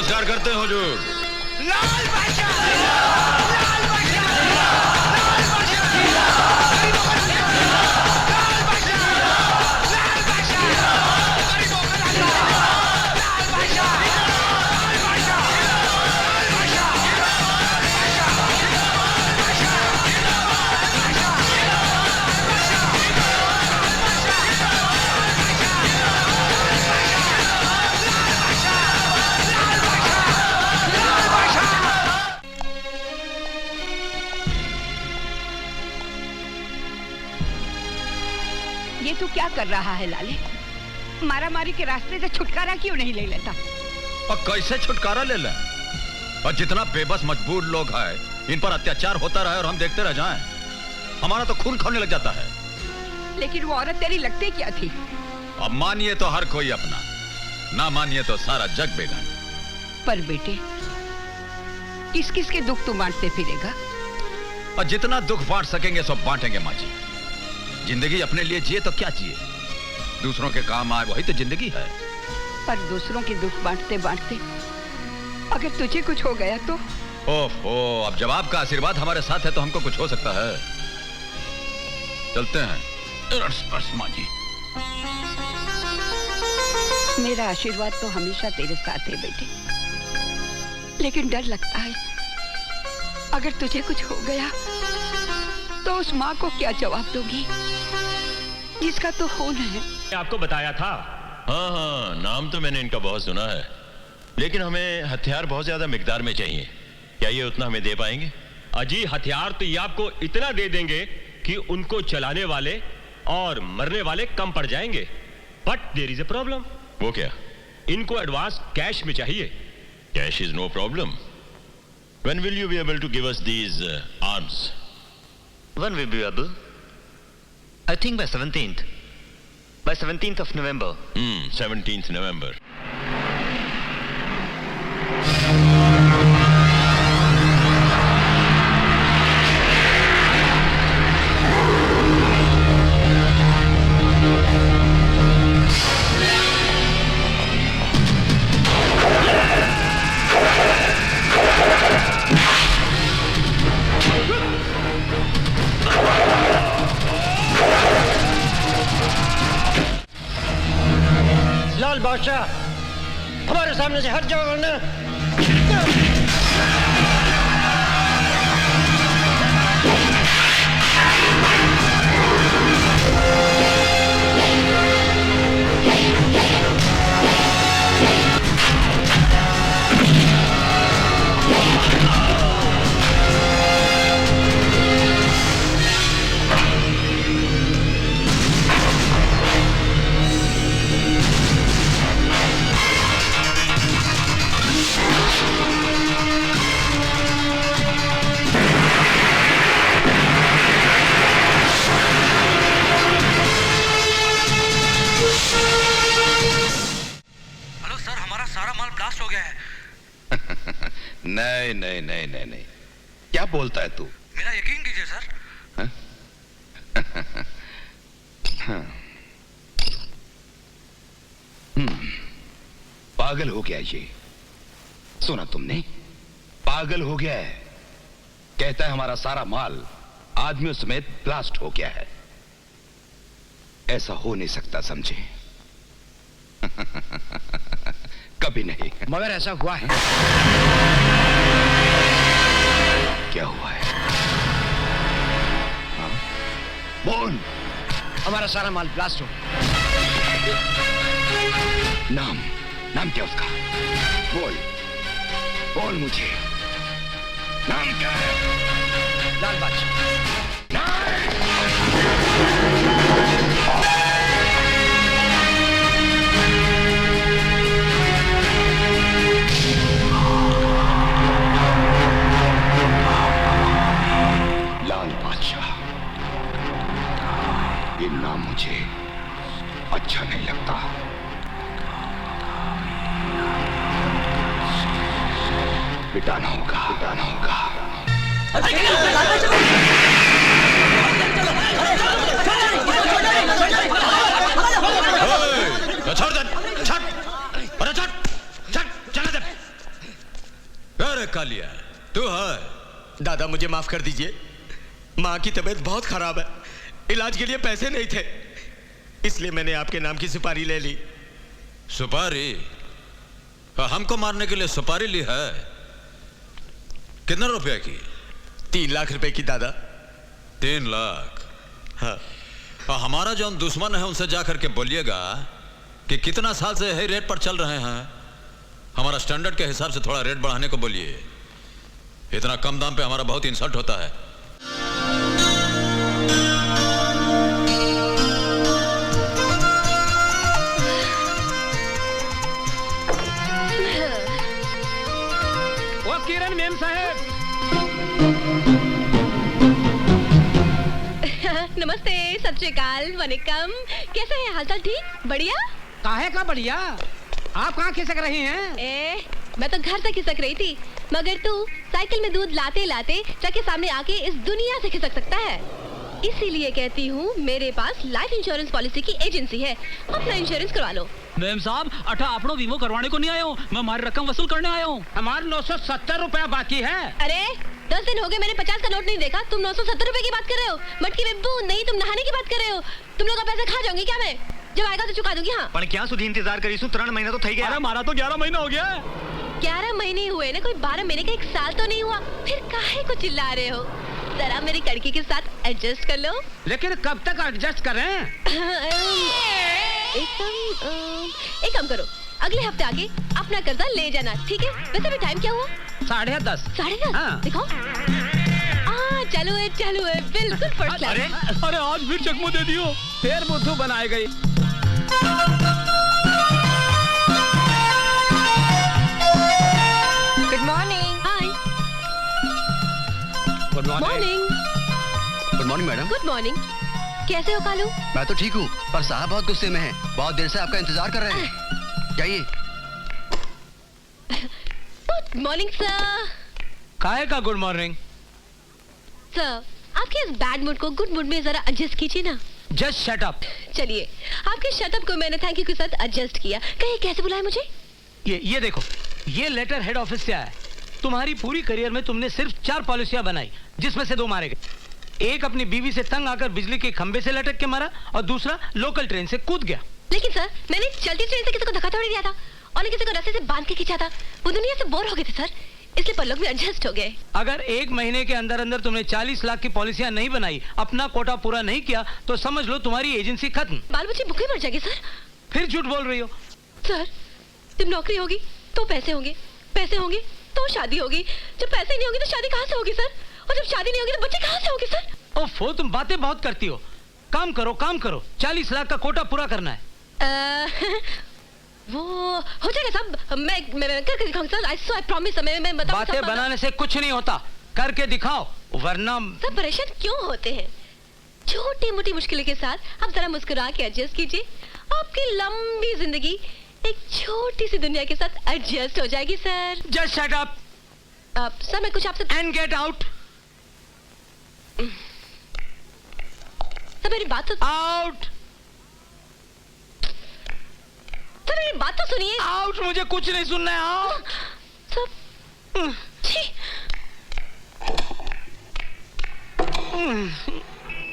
नमस्कार करते हैं हुजूर। लाल बादशाह, लाल बादशाह, लाल बादशाह, लाल बादशाह, लाल बादशाह, लाल बादशाह, गरीबों का राजा, लाल बादशाह, लाल बादशाह, लाल बादशाह, ये तू क्या कर रहा है लाले? मारामारी के रास्ते से छुटकारा क्यों नहीं ले लेता? और कैसे छुटकारा ले लें? और जितना बेबस मजबूर लोग हैं, इन पर अत्याचार होता रहे और हम देखते रह जाएं, हमारा तो खून खौलने लग जाता है। लेकिन वो औरत तेरी लगती क्या थी? अब मानिए तो हर कोई अपना, ना मानिए तो सारा जग बेगाना। पर बेटे, किस किस के दुख तू बांटते फिरेगा? और जितना दुख बांट सकेंगे सब बांटेंगे माँ जी। जिंदगी अपने लिए जिए तो क्या जिए, दूसरों के काम आए वही तो जिंदगी है। पर दूसरों के दुख बांटते बांटते अगर तुझे कुछ हो गया तो? ओहो, अब जब आपका आशीर्वाद हमारे साथ है तो हमको कुछ हो सकता है। चलते हैं। माँ जी, मेरा आशीर्वाद तो हमेशा तेरे साथ है बेटे, लेकिन डर लगता है अगर तुझे कुछ हो गया तो उस माँ को क्या जवाब दोगी जिसका तो खून है? आपको बताया था। हाँ हाँ, नाम तो मैंने इनका बहुत सुना है, लेकिन हमें हथियार बहुत ज्यादा मिकदार में चाहिए। क्या ये उतना हमें दे पाएंगे? अजी, हथियार तो ये आपको इतना दे देंगे कि उनको चलाने वाले और मरने वाले कम पड़ जाएंगे। But there is a problem. वो क्या? इनको एडवांस कैश में चाहिए। Cash is no problem. When will you be able to give us these arms? When will be able? I think by 17th. By 17th of November. 17th November. लाल बादशाह, हमारे सामने से हट जाओ वरना। नहीं नहीं नहीं नहीं नहीं, क्या बोलता है तू? मेरा यकीन कीजिए सर। पागल हो गया ये, सुना तुमने? पागल हो गया है, कहता है हमारा सारा माल आदमियों समेत ब्लास्ट हो गया है। ऐसा हो नहीं सकता, समझे? कभी नहीं। मगर ऐसा हुआ है। क्या हुआ है? हाँ? बोल। हमारा सारा माल ब्लास्ट हो। नाम नाम क्या उसका? बोल बोल मुझे, नाम क्या है? लाल बादशाह। लाल बादशाह, ये नाम मुझे अच्छा नहीं लगता। मिटाना होगा, मिटाना होगा। छोड़ दे, छट, अरे छट, छट, चला दे, धक्का लिया है? तू है? दादा मुझे माफ कर दीजिए, माँ की तबीयत बहुत खराब है, इलाज के लिए पैसे नहीं थे, इसलिए मैंने आपके नाम की सुपारी ले ली। सुपारी? हमको मारने के लिए सुपारी ली है? कितने रुपए की? 3 लाख रुपए की दादा। 3 लाख? हाँ। हमारा जो दुश्मन है उनसे जाकर के बोलिएगा कि कितना साल से यही रेट पर चल रहे हैं, हमारा स्टैंडर्ड के हिसाब से थोड़ा रेट बढ़ाने को बोलिए। इतना कम दाम पे हमारा बहुत इंसल्ट होता है। वो किरण मेम साहब। नमस्ते, सत श्री अकाल, वनिकम। कैसे हैं? हालचाल ठीक? बढ़िया? काहे का बढ़िया? आप कहाँ खिसक रही हैं? मैं तो घर से खिसक रही थी, मगर तू साइकिल में दूध लाते लाते ट्रक के सामने आके इस दुनिया से खिसक सकता है। इसीलिए कहती हूँ, मेरे पास लाइफ इंश्योरेंस पॉलिसी की एजेंसी है, अपना इंश्योरेंस करवा लो। मैम साहब, अठा आपनो वीमो करवाने को नहीं आया हूँ, मैं हमारी रकम वसूल करने आया हूँ। हमारे 970 रुपया बाकी है। अरे 10 दिन हो गए, मैंने 50 का नोट नहीं देखा, तुम 970 रुपए की बात कर रहे हो? मटकी में बूंद नहीं, तुम नहाने की बात कर रहे हो? तुम लोग का पैसा खा जाऊंगी क्या मैं? जब आएगा तो चुका दूंगी। हाँ, पर क्या सुधी इंतजार करीशू? 3 महीना तो थई गया। अरे हमारा तो 11 महीना हो गया। 11 महीने हुए ना, कोई 12 महीने का 1 साल तो नहीं हुआ? फिर काहे को चिल्ला रहे हो? जरा मेरी कड़की के साथ एडजस्ट कर लो। लेकिन कब तक एडजस्ट करें? एक काम करो, अगले हफ्ते आके अपना कर्जा ले जाना, ठीक है? वैसे भी टाइम क्या हुआ? 10:30। 10:30? हाँ। दिखाओ। चालू है, बिल्कुल फर्स्ट क्लास। अरे आज फिर चकमो दे दियो। फिर बुद्धू बनाए गई। Good morning. Hi. Good morning. Good morning madam. Good morning. कैसे हो कालू? मैं तो ठीक हूँ, पर साहब बहुत गुस्से में हैं। बहुत देर से आपका इंतजार कर रहे हैं। जाइए। Good morning sir. काहे का गुड मॉर्निंग? सर, आपके इस बैड मूड को गुड मूड में जरा एडजस्ट कीजिए ना। Just shut up. चलिए, आपके शटअप को मैंने थैंक यू के साथ एडजस्ट किया। कहीं कैसे बुलाया मुझे? ये देखो, ये लेटर हेड ऑफिस से आया है। तुम्हारी पूरी करियर में तुमने सिर्फ 4 पॉलिसियां बनाई, जिसमें से 2 मारे गए। एक अपनी बीवी से तंग आकर बिजली के खंबे से लटक के मारा, और दूसरा लोकल ट्रेन से कूद गया। लेकिन सर, मैंने चलती ट्रेन से किसी को धक्का थोड़ी दिया था, और न किसी को रस्से से बांध के खींचा था। वो दुनिया से बोर हो गए थे सर, इसलिए पर लोग भी एडजस्ट हो गए। अगर 1 महीने के अंदर अंदर तुमने 40 लाख की पॉलिसियां नहीं बनाई, अपना कोटा पूरा नहीं किया, तो समझ लो तुम्हारी एजेंसी खत्म। बाल बच्चे भूखे मर जाएंगे सर। फिर झूठ बोल रही हो। सर, जब नौकरी होगी तो पैसे होंगे, पैसे होंगे तो शादी होगी, जब पैसे नहीं होंगे तो शादी कहाँ से होगी सर? और जब शादी नहीं होगी तो बच्चे कहाँ से होंगे सर? ओफो, तुम बातें बहुत करती हो। काम करो, 40 लाख का कोटा पूरा करना है। वो हो जाएगा साहब, मैं करके दिखाऊंगा सर। I promise, मैं बताऊं। बातें बनाने से कुछ नहीं होता, करके दिखाओ, वरना। सब परेशान क्यों होते हैं? छोटी मोटी मुश्किलों के साथ आप जरा मुस्कुरा के एडजस्ट कीजिए, आपकी लंबी जिंदगी एक छोटी सी दुनिया के साथ एडजस्ट हो जाएगी sir. Just shut up. Sir, मैं कुछ आपसे। And get out. सर, मेरी बात तो। आउट। सर, मेरी बात तो सुनिए। आउट। मुझे कुछ नहीं सुनना है। आउट। सर,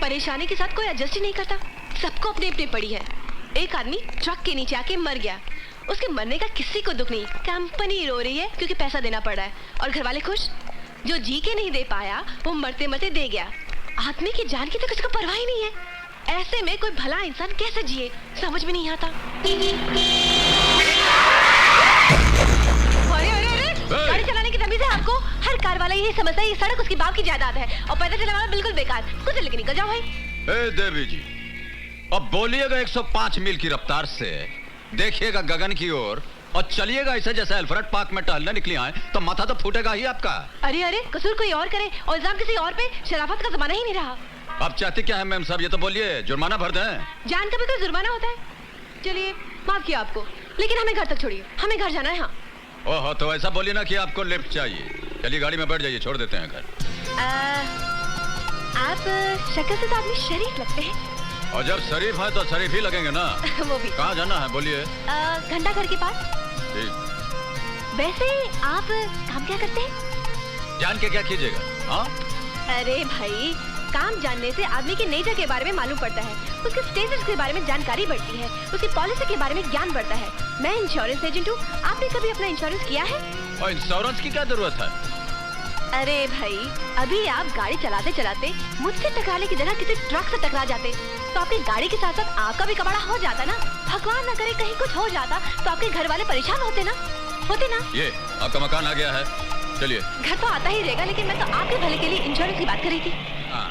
परेशानी के साथ कोई एडजस्ट ही नहीं करता, सबको अपने अपने पड़ी है। एक आदमी ट्रक के नीचे आके मर गया, उसके मरने का किसी को दुख नहीं, कंपनी रो रही है क्योंकि पैसा देना पड़ रहा है, और घर वाले खुश। जो जी के नहीं दे पाया वो मरते मरते दे गया। आदमी की जान की तो किसी को परवाह ही नहीं है। ऐसे में कोई भला इंसान कैसे जिए, समझ में नहीं आता। गाड़ी चलाने की तमीज है आपको? हर कार वाला यही समझता है ये सड़क उसकी बाप की जायदाद है, और पैदल चलाने वाला बिल्कुल बेकार। कुछ लेके निकल जाओ भाई। ए देवी जी, अब बोलिएगा 105 मील की रफ्तार से, देखिएगा गगन की ओर, और चलिएगा ऐसे जैसे अल्फ्रेड पार्क में टहलने निकली आए, तो माथा तो फूटेगा ही आपका। अरे कसूर कोई और करे और इल्जाम किसी और पे, शराफत का जमाना ही नहीं रहा। अब चाहती क्या है मैम साहब, ये तो बोलिए, जुर्माना भर दें? जान का भी कोई जुर्माना होता है? चलिए माफ किया आपको, लेकिन हमें घर तक छोड़िए, हमें घर जाना है। हाँ। ओहो, तो ऐसा बोलिए ना कि आपको लिफ्ट चाहिए। चलिए गाड़ी में बैठ जाइए, छोड़ देते हैं घर। आप शक्ल से तो आदमी शरीफ लगते हैं। और जब शरीफ है तो शरीफ ही लगेंगे ना। वो भी। कहाँ जाना है बोलिए? घंटा घर के पास। ठीक। वैसे आप काम क्या करते हैं? जान के क्या कीजिएगा? हाँ? अरे भाई, काम जानने से आदमी की नेचर के बारे में मालूम पड़ता है, उसके स्टेटस के बारे में जानकारी बढ़ती है, उसकी पॉलिसी के बारे में ज्ञान बढ़ता है। मैं इंश्योरेंस एजेंट हूँ, आपने कभी अपना इंश्योरेंस किया है? और इंश्योरेंस की क्या जरूरत है? अरे भाई, अभी आप गाड़ी चलाते चलाते मुझसे टकराने की जगह किसी ट्रक से टकरा जाते तो आपकी गाड़ी के साथ साथ आपका भी कबाड़ा हो जाता ना। भगवान न करे कहीं कुछ हो जाता तो आपके घर वाले परेशान होते ना। ये आपका मकान आ गया है, चलिए। घर तो आता ही रहेगा, लेकिन मैं तो आपके भले के लिए इंश्योरेंस की बात कर रही थी। हाँ,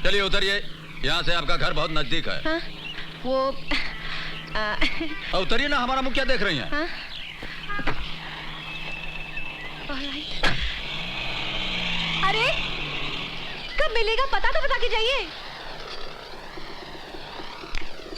चलिए उतरिए, यहाँ से आपका घर बहुत नजदीक है। हाँ, वो उतरिए ना, हमारा मुंह क्या देख रही हैं? हाँ? अरे कब मिलेगा पता तो बता के जाइए।